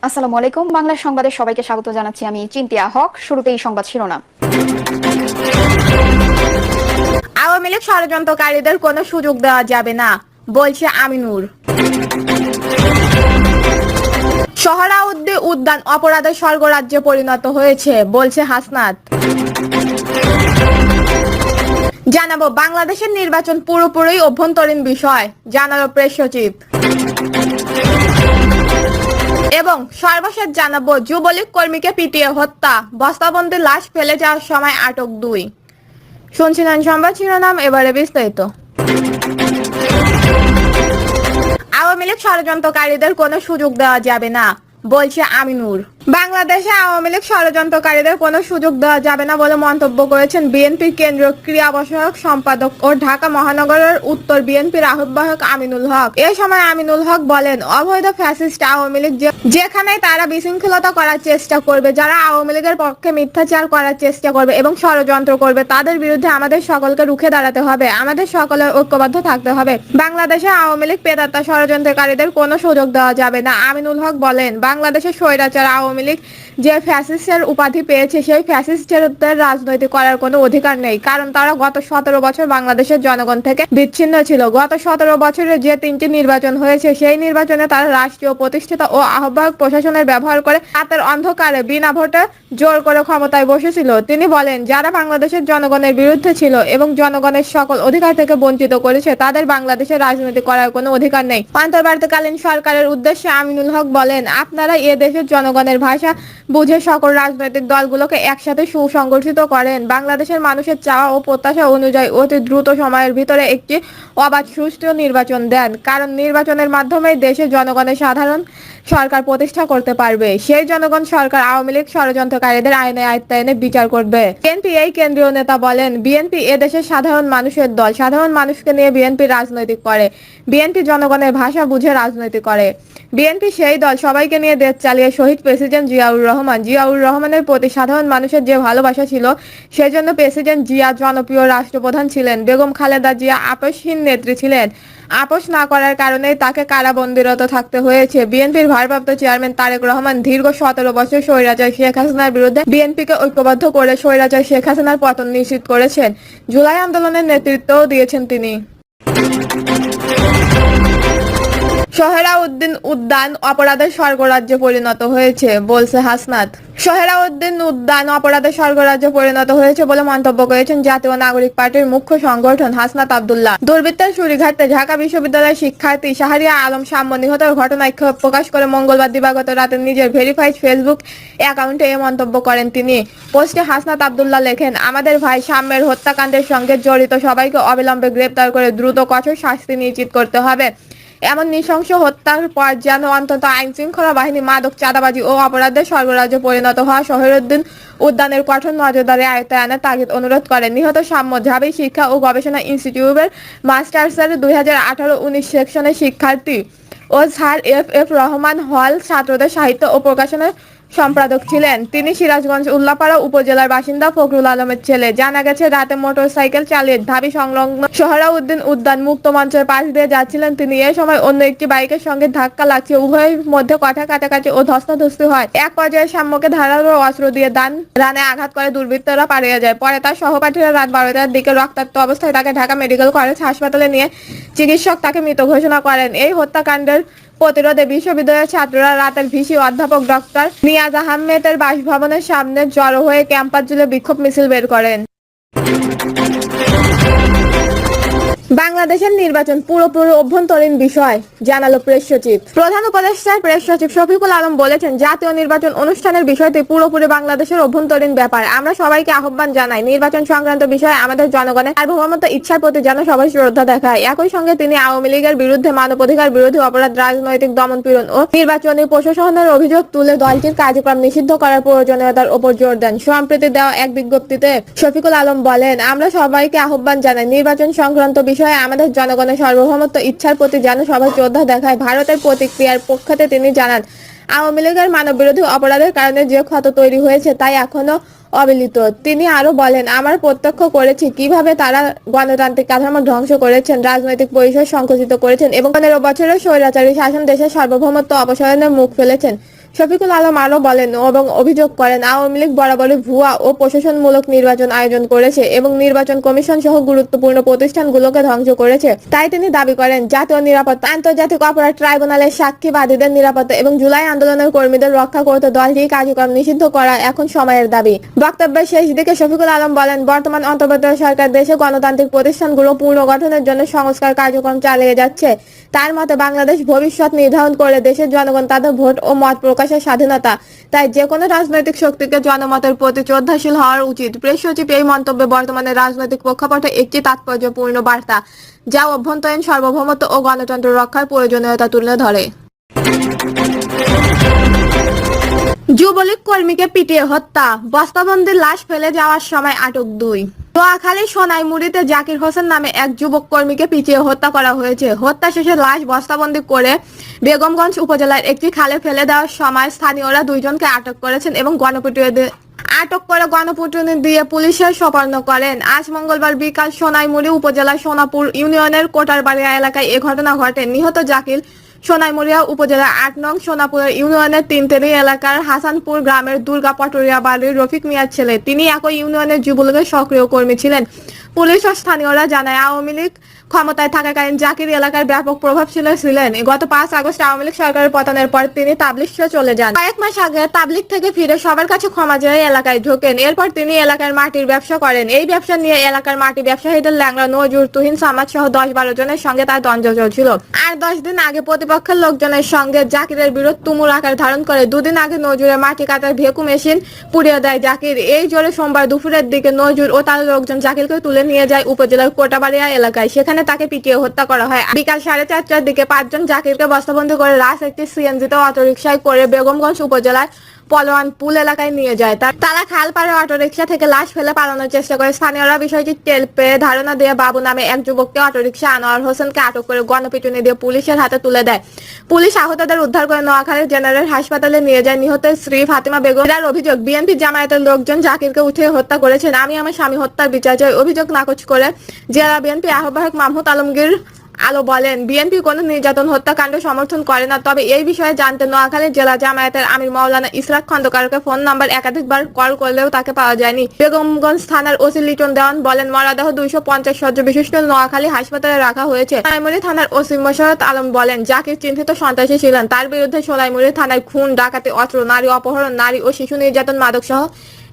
আসসালামু আলাইকুম। বাংলা সংবাদে সবাইকে স্বাগত জানাচ্ছি। আমি চিন্তিয়া হক। শুরুতেই সংবাদ শিরোনাম। আওয়ামী লীগ ষড়যন্ত্রকারীদের কোনো সুযোগ দেওয়া যাবে না, বলছে আমিনুর। সোহরাওয়ার্দী উদ্যান অপরাধের স্বর্গরাজ্যে পরিণত হয়েছে, বলছে হাসনাত। জানাবো বাংলাদেশের নির্বাচন পুরোপুরি অভ্যন্তরীণ বিষয়, জানালো প্রেস সচিব। এবং সর্বশেষ জানাবো যুবলীগ কর্মীকে পিটিয়ে হত্যা, বস্তাবন্দি লাশ ফেলে যাওয়ার সময় আটক 2। শুনছিলেন সংবাদ শিরোনাম, এবারে বিস্তারিত। আওয়ামী লীগ ষড়যন্ত্রকারীদের কোনো সুযোগ দেওয়া যাবে না, বলছে আমিনুর। বাংলাদেশে আওয়ামী লীগ ষড়যন্ত্রকারীদের কোনো সুযোগ দেওয়া যাবে না বলে মন্তব্য করেছেন বিএনপির কেন্দ্রীয় ক্রীড়া বিষয়ক সম্পাদক ও ঢাকা মহানগরের উত্তর বিএনপির আহ্বায়ক আমিনুল হক। এ সময় আমিনুল হক বলেন, অবৈধ ফ্যাসিস্ট আওয়ামী লীগ যেখানেই তারা বিশৃঙ্খলতা করার চেষ্টা করবে, যারা আওয়ামী লীগের পক্ষে মিথ্যাচার করার চেষ্টা করবে এবং ষড়যন্ত্র করবে, তাদের বিরুদ্ধে আমাদের সকলকে রুখে দাঁড়াতে হবে। আমাদের সকলের ঐক্যবদ্ধ থাকতে হবে। বাংলাদেশে আওয়ামী লীগ প্রেতাত্মা ষড়যন্ত্রকারীদের কোনো সুযোগ দেওয়া যাবে না। আমিনুল হক বলেন, বাংলাদেশের স্বৈরাচার আওয়ামী লীগ যে ফ্যাসিস্টের উপাধি পেয়েছে, সেই ফ্যাসিস্টদের রাজনৈতিক করার কোনো অধিকার নেই, কারণ তারা গত 17 বছর বাংলাদেশের জনগণ থেকে বিচ্ছিন্ন ছিল। গত 17 বছরে যে 3টি নির্বাচন হয়েছে, সেই নির্বাচনে তারা রাষ্ট্রীয় প্রতিষ্ঠাতা ও আহ্বায়ক প্রশাসনের ব্যবহার করে রাতের অন্ধকারে বিনা ভোটে জোর করে ক্ষমতায় বসেছিল। তিনি বলেন, যারা বাংলাদেশের জনগণের বিরুদ্ধে ছিল এবং জনগণের সকল অধিকার থেকে বঞ্চিত করেছে, তাদের বাংলাদেশের রাজনীতি করার কোনো অধিকার নেই। অন্তর্বর্তীকালীন সরকারের উদ্দেশ্যে আমিনুল হক বলেন, আপনারা এ দেশের জনগণের ভাষা বুঝে সকল রাজনৈতিক দলগুলোকে একসাথে সুসংগঠিত করেন। বাংলাদেশের মানুষের চাওয়া ও প্রত্যাশা অনুযায়ী অতি দ্রুত সময়ের ভিতরে একটি অবাধ সুষ্ঠু নির্বাচন দেন, কারণ নির্বাচনের মাধ্যমেই দেশের জনগণের সাধারণ সরকার প্রতিষ্ঠা করতে পারবে। সেই জনগণ সরকার আওয়ামী লীগ ষড়যন্ত্রকারীদের আইনে আয়ত্তায়নে বিচার করবে। বিএনপি এই কেন্দ্রীয় নেতা বলেন, বিএনপি এদেশের সাধারণ মানুষের দল। সাধারণ মানুষকে নিয়ে বিএনপি রাজনৈতিক করে। বিএনপি জনগণের ভাষা বুঝে রাজনীতি করে। বিএনপি সেই দল, সবাইকে নিয়ে দেশ চালিয়ে শহীদ প্রেসিডেন্ট জিয়াউর রহমানের প্রতি সাধারণ মানুষের যে ভালোবাসা ছিল, সেজন্য প্রেসিডেন্ট জিয়া জনপ্রিয় রাষ্ট্রপ্রধান ছিলেন। বেগম খালেদা জিয়া আপসহীন নেত্রী ছিলেন। আপোষ না করার কারণেই তাকে কারাবন্দিরত থাকতে হয়েছে। বিএনপির ভারপ্রাপ্ত চেয়ারম্যান তারেক রহমান দীর্ঘ 17 বছর স্বৈরাচার শেখ হাসিনার বিরুদ্ধে বিএনপিকে ঐক্যবদ্ধ করে স্বৈরাচার শেখ হাসিনার পতন নিশ্চিত করেছেন। জুলাই আন্দোলনের নেতৃত্বও দিয়েছেন তিনি। সোহরাওয়ার্দী উদ্যান অপরাধের স্বর্গরাজ্যে পরিণত হয়েছে, বলছে হাসনাত। সোহরাওয়ার্দী উদ্যান অপরাধের স্বর্গরাজ্যে পরিণত হয়েছে বলে মন্তব্য করেছেন জাতীয় নাগরিক পার্টির মুখ্য সংগঠন হাসনাত আব্দুল্লাহ। দুর্বৃত্তের ছুরিঘাতে ঢাকা বিশ্ববিদ্যালয়ের শিক্ষার্থী শাহরিয়া আলম সাম্য নিহতের ঘটনায় ক্ষোভ প্রকাশ করে মঙ্গলবার দিবাগত রাতে নিজের ভেরিফাইড ফেসবুক অ্যাকাউন্টে এ মন্তব্য করেন তিনি। পোস্টে হাসনাত আব্দুল্লাহ লেখেন, আমাদের ভাই সাম্যের হত্যাকাণ্ডের সঙ্গে জড়িত সবাইকে অবিলম্বে গ্রেপ্তার করে দ্রুত কঠোর শাস্তি নিশ্চিত করতে হবে। এমন নৃশংস হত্যার পর যেন অন্তত আইন শৃঙ্খলা বাহিনী মাদক, চাঁদাবাজি ও অপরাধের স্বর্গরাজ্যে পরিণত হওয়া সোহরাওয়ার্দী উদ্যানের কঠোর নজরদারি আয়ত্তায়নের তাগিদ অনুরোধ করেন। নিহত সাম্য ঢাবি শিক্ষা ও গবেষণা ইনস্টিটিউটের মাস্টার্সের 2018-19 সেকশনের শিক্ষার্থী ও স্যার এফ রহমান হল ছাত্রদের সাহিত্য ও প্রকাশনের সম্পাদক ছিলেন। তিনি সিরাজগঞ্জ উল্লাপাড়া উপজেলার বাসিন্দা ফখরুল আলমের ছেলে। জানা গেছে, রাতে মোটরসাইকেল চালিয়ে ঢাবি সংলগ্ন সোহরাওয়ার্দী উদ্যান মুক্ত মঞ্চের পাশ দিয়ে যাচ্ছিলেন তিনি। এই সময় অন্য একটি বাইকের সঙ্গে ধাক্কা লাগছে। উভয়ের মধ্যে কথা কাটাকাটি ও ধস্তাধস্তি হয়। এক পর্যায়ে সাম্যকে ধারালো অস্ত্র দিয়ে রানে আঘাত করে দুর্বৃত্তরা পালিয়ে যায়। পরে তার সহপাঠীরা রাত 12টার দিকে রক্তাক্ত অবস্থায় তাকে ঢাকা মেডিকেল কলেজ হাসপাতালে নিয়ে চিকিৎসক তাকে মৃত ঘোষণা করেন। এই হত্যাকাণ্ডের প্রতিরোধে বিশ্ববিদ্যালয়ের ছাত্ররা রাতের ভিসি অধ্যাপক ডক্টর নিয়াজ আহমেদের বাসভবনের সামনে জড়ো হয়ে ক্যাম্পাস জুড়ে বিক্ষোভ মিছিল বের করেন। বাংলাদেশের নির্বাচন পুরোপুরি অভ্যন্তরীণ বিষয়, জানালো প্রেস সচিব। প্রধান উপদেষ্টার প্রেস সচিব শফিকুল আলম বলেছেন, জাতীয় নির্বাচন অনুষ্ঠানের বিষয়টি পুরোপুরি বাংলাদেশের অভ্যন্তরীণ ব্যাপার। আমরা সবাইকে আহ্বান জানাই, নির্বাচন সংক্রান্ত বিষয়ে আমাদের জনগণের সার্বভৌমত্ব ইচ্ছার প্রতি যেন সবাই শ্রদ্ধা দেখায়। একই সঙ্গে তিনি আওয়ামী লীগের বিরুদ্ধে মানবাধিকার বিরোধী অপরাধ, রাজনৈতিক দমনপীড়ন ও নির্বাচনী প্রশাসনের অভিযোগ তুলে দলটির কার্যক্রম নিষিদ্ধ করার প্রয়োজনীয়তার উপর জোর দেন। সম্প্রতি দেওয়া এক বিজ্ঞপ্তিতে শফিকুল আলম বলেন, আমরা সবাইকে আহ্বান জানাই, নির্বাচন সংক্রান্ত বিষয়ে আমাদের জনগণের সার্বভৌমত্ব ইচ্ছার প্রতি যেন সবাই শ্রদ্ধা দেখায়। ভারতের প্রতিক্রিয়ার পক্ষে তিনি জানান, আওয়ামী লীগের মানববিরোধী অপরাধের কারণে যে ক্ষত তৈরি হয়েছে তাই এখনো অবিলিত। তিনি আরো বলেন, আমরা প্রত্যক্ষ করেছি কিভাবে তারা গণতান্ত্রিক কাঠামো ধ্বংস করেছেন, রাজনৈতিক পরিসর সংকুচিত করেছেন এবং 15 বছরের স্বৈরাচারী শাসন দেশের সার্বভৌমত্ব অপসারণের মুখ ফেলেছেন। শফিকুল আলম আরো বলেন এবং অভিযোগ করেন আওয়ামী লীগ বরাবরই ভুয়া ও প্রশাসনমূলক নির্বাচন আয়োজন করেছে এবং নির্বাচন কমিশন সহ গুরুত্বপূর্ণ প্রতিষ্ঠানগুলোকে ধ্বংস করেছে। তাই তিনি দাবি করেন জাতীয় নিরাপত্তা, আন্তর্জাতিক অপরাধ ট্রাইব্যুনালের সাক্ষীবাদীদের নিরাপত্তা এবং জুলাই আন্দোলনের কর্মীদের রক্ষা করতে দলটির কার্যক্রম নিষিদ্ধ করা এখন সময়ের দাবি। বক্তব্যের শেষ দিকে শফিকুল আলম বলেন, বর্তমান অন্তর্বর্তী সরকার দেশে গণতান্ত্রিক প্রতিষ্ঠানগুলো পুনর্গঠনের জন্য সংস্কার কার্যক্রম চালিয়ে যাচ্ছে। তার মতে বাংলাদেশ ভবিষ্যৎ নির্ধারণ করে দেশের জনগণ তাদের ভোট ও মত প্রকাশের স্বাধীনতা। তাই যে কোনো রাজনৈতিক শক্তিকে জনমতের প্রতি শ্রদ্ধাশীল হওয়া উচিত। প্রেস সচিব এই মন্তব্যে বর্তমানে রাজনৈতিক প্রেক্ষাপটে একটি তাৎপর্যপূর্ণ বার্তা, যা অভ্যন্তরীণ সার্বভৌমত্ব ও গণতন্ত্র রক্ষার প্রয়োজনীয়তা তুলে ধরে। যুবলীগ কর্মীকে পিটিয়ে হত্যা, বস্তাবন্দির লাশ ফেলে যাওয়ার সময় আটক 2। নোয়াখালী সোনাইমুড়িতে জাকির হোসেন নামে এক যুবক কর্মীকে পিটিয়ে হত্যা করা হয়েছে। হত্যা শেষে লাশ বস্তাবন্দি করে বেগমগঞ্জ উপজেলার একটি খালে ফেলে দেওয়ার সময় স্থানীয়রা 2 জনকে আটক করেছেন এবং গণপিটুনি দিয়ে পুলিশের সোপর্দ করেন। আজ মঙ্গলবার বিকাল সোনাইমুড়ি উপজেলার সোনাপুর ইউনিয়নের কোটারবাড়িয়া এলাকায় এ ঘটনা ঘটে। নিহত জাকির সোনাইমুড়িয়া উপজেলার 8 নং সোনাপুরের ইউনিয়নের 3 এলাকার হাসানপুর গ্রামের দুর্গা পটুরিয়া বাড়ির রফিক মিয়ার ছেলে। তিনি একই ইউনিয়নের যুবলীগের সক্রিয় কর্মী ছিলেন। পুলিশ ও স্থানীয়রা জানায় আওয়ামী লীগ ক্ষমতায় থাকাকালীন জাকির এলাকার ব্যাপক প্রভাবশালী ছিলেন। গত 5 আগস্ট আওয়ামী লীগ সরকারের পতনের পর তিনি তাবলিগ ছেড়ে চলে যান। কয়েক মাস আগে তাবলিগ থেকে ফিরে সবার কাছে ক্ষমা চেয়ে এলাকায় ঢোকেন। এরপর তিনি এলাকার মাটির ব্যবসা করেন। এই ব্যবসা নিয়ে এলাকার মাটি ব্যবসায়ীদের ল্যাংড়া নজরুল, তুহিন, সামাদ সহ 10-12 জনের সঙ্গে তার দ্বন্দ্ব চলছিল। আর 10 দিন আগে প্রতিপক্ষের লোকজনের সঙ্গে জাকিরের বিরোধ তুমুল আকার ধারণ করে। 2 দিন আগে নজরুলের মাটি কাটার ভেকু মেশিন পুড়িয়ে দেয় জাকির। এই জোরে সোমবার দুপুরের দিকে নজরুল ও তার লোকজন জাকিরকে তুলে নিয়ে যায় উপজেলার কোটাবাড়িয়া এলাকায়। সেখানে তাকে পিটিয়ে হত্যা করা হয়। বিকাল 4:30টার দিকে 5 জন জাকিরকে বস্তাবন্দি করে লাশ একটি সিএনজিতে অটোরিকশায় করে বেগমগঞ্জ উপজেলার পলোয়ান পুল এলাকায় নিয়ে যায়। তারা খাল পাড়ে অটোরিকশা থেকে লাশ ফেলে পালানোর চেষ্টা করে। স্থানীয়রা বিষয়টি টের পেয়ে ধারণা দিয়ে বাবু নামে এক যুবককে অটোরিকশা আনোয়ার হোসেনকে আটক করে গণপিটুনি দিয়ে পুলিশের হাতে তুলে দেয়। পুলিশ আহতদের উদ্ধার করে নোয়াখালী জেনারেল হাসপাতালে নিয়ে যায়। নিহতের স্ত্রী ফাতিমা বেগম এর অভিযোগ, বিএনপি জামায়াতের লোকজন জাকিরকে উঠিয়ে হত্যা করেছেন। আমি আমার স্বামী হত্যার বিচার চাই। অভিযোগ নাকচ করে জেলা বিএনপি আহ্বায়ক মাহমুদ আলমগীর আলো বলেন, বিএনপি কোনো নির্যাতন হত্যাকাণ্ড সমর্থন করে না। তবে এই বিষয়ে জানতে নোয়াখালী জেলা জামায়াতের আমির মাওলানা ইসরাক খন্দকারকে ফোন নাম্বার একাধিকবার কল করলেও তাকে পাওয়া যায়নি। বেগমগঞ্জ থানার ওসি লিটন দেওয়ান বলেন, মরদেহ 250 শয্যা বিশিষ্ট নোয়াখালী হাসপাতালে রাখা হয়েছে। সোনাইমুড়ি থানার ওসি মোশাররত আলম বলেন, জাকির চিহ্নিত সন্ত্রাসী ছিলেন। তার বিরুদ্ধে সোনাইমুড়ি থানায় খুন, ডাকাতি, অস্ত্র, নারী অপহরণ, নারী ও শিশু নির্যাতন, মাদক সহ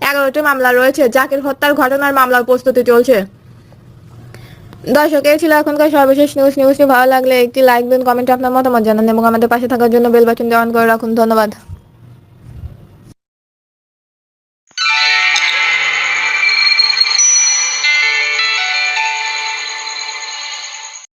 11টি মামলা রয়েছে। জাকির হত্যার ঘটনার মামলার প্রস্তুতি চলছে। দর্শক, এই ছিল এখনকার সর্বশেষ নিউজটি ভালো লাগলে একটি লাইক দিন, কমেন্টে আপনার মতামত জানান এবং আমাদের পাশে থাকার জন্য বেল বাটনটি অন করে রাখুন। ধন্যবাদ।